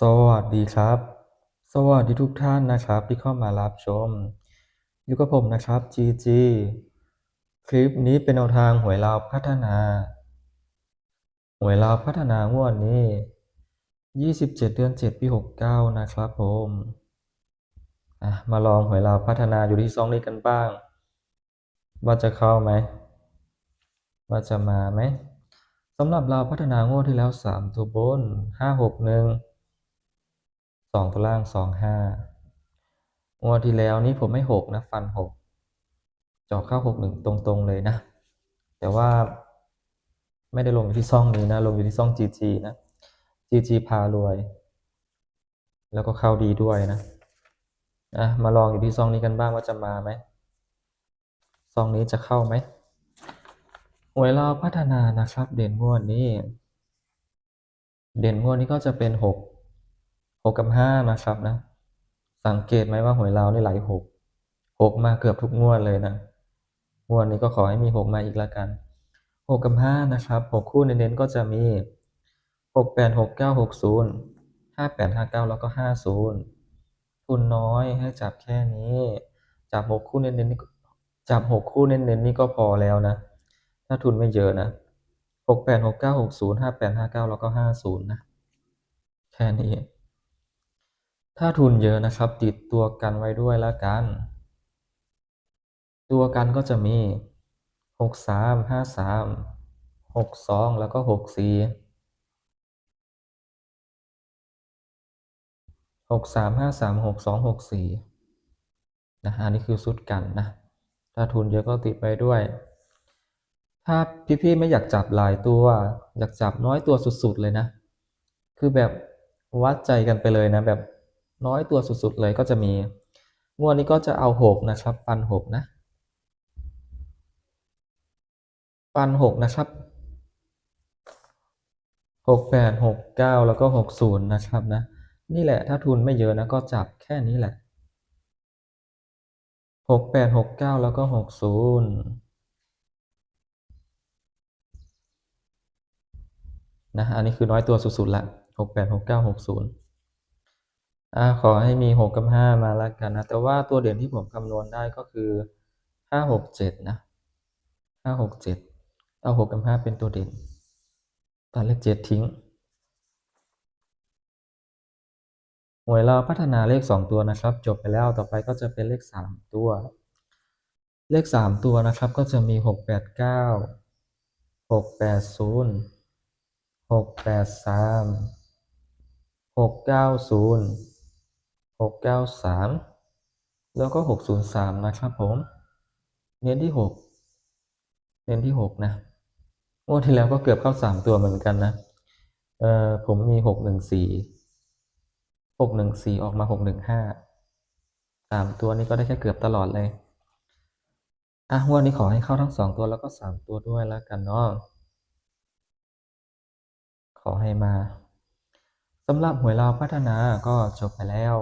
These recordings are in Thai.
สวัสดีครับสวัสดีทุกท่านนะครับที่เข้ามารับชมอยู่กับผมนะครับ GG คลิปนี้เป็นแนวทางหวยลาวพัฒนาหวยลาวพัฒนางวดนี้27เดือน7ปี69นะครับผมมาลองหวยลาวพัฒนาอยู่ที่ซองนี้กันบ้างว่าจะเข้าไหมว่าจะมาไหมสำหรับลาวพัฒนางวดที่แล้ว3ตัวบน561 2ตัวล่าง25งวดที่แล้วนี้ผมให้6นะฟัน6เจาะเข้า61ตรงๆเลยนะแต่ว่าไม่ได้ลงอยู่ที่ช่องนี้นะลงอยู่ที่ช่อง GG นะ GG พารวยแล้วก็เข้าดีด้วยนะมาลองอยู่ที่ช่องนี้กันบ้างว่าจะมาไหมช่องนี้จะเข้าไหมหวยลาวพัฒนานะครับเด่นงวดนี้ก็จะเป็น6กับ5นะครับนะสังเกตไหมว่าหวยลาวนี่ไหล6มาเกือบทุกงวดเลยนะงวดนี้ก็ขอให้มี6มาอีกแล้วกัน6กับ5นะครับ6คู่เน้นๆก็จะมี68 69 60 58 59แล้วก็50ทุนน้อยให้จับแค่นี้จับ6คู่เน้นๆนี่จับ6คู่เน้นๆนี่ก็พอแล้วนะถ้าทุนไม่เยอะนะ68 69 60 58 59แล้วก็50นะแค่นี้ถ้าทุนเยอะนะครับติดตัวกันไว้ด้วยแล้วกันตัวกันก็จะมี63 53 62แล้วก็64 63 53 62 64นะอันนี้คือชุดกันนะถ้าทุนเยอะก็ติดไปด้วยถ้าพี่ๆไม่อยากจับหลายตัวอยากจับน้อยตัวสุดๆเลยนะคือแบบวัดใจกันไปเลยนะแบบน้อยตัวสุดๆเลยก็จะมีงวดนี้ก็จะเอา6นะครับฟัน6นะฟัน6นะครับ68 69แล้วก็60นะครับนะนี่แหละถ้าทุนไม่เยอะนะก็จับแค่นี้แหละ68 69แล้วก็60นะอันนี้คือน้อยตัวสุดๆละ68 69 60ขอให้มี6กับ5มาแล้วกันนะแต่ว่าตัวเด่นที่ผมคำนวณได้ก็คือ567นะ567เอา6กับ5เป็นตัวเด่นตัดเลข7ทิ้งหวยเราพัฒนาเลข2ตัวนะครับจบไปแล้วต่อไปก็จะเป็นเลข3ตัวเลข3ตัวนะครับก็จะมี689 680 683 690 693แล้วก็603นะครับผมเน้นที่6นะงวดที่แล้วก็เกือบเข้า3ตัวเหมือนกันนะผมมี614ออกมา615 3ตัวนี้ก็ได้แค่เกือบตลอดเลยงวดนี้ขอให้เข้าทั้ง2ตัวแล้วก็3ตัวด้วยแล้วกันเนาะขอให้มาสำหรับหวยลาวพัฒนาก็จบไปแล้ว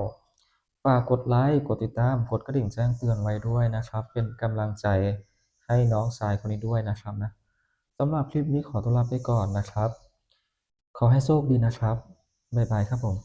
ฝากกดไลค์กดติดตามกดกระดิ่งแจ้งเตือนไว้ด้วยนะครับเป็นกำลังใจให้น้องชายคนนี้ด้วยนะครับนะสำหรับคลิปนี้ขอตัวลาไปก่อนนะครับขอให้โชคดีนะครับบ๊ายบายครับผม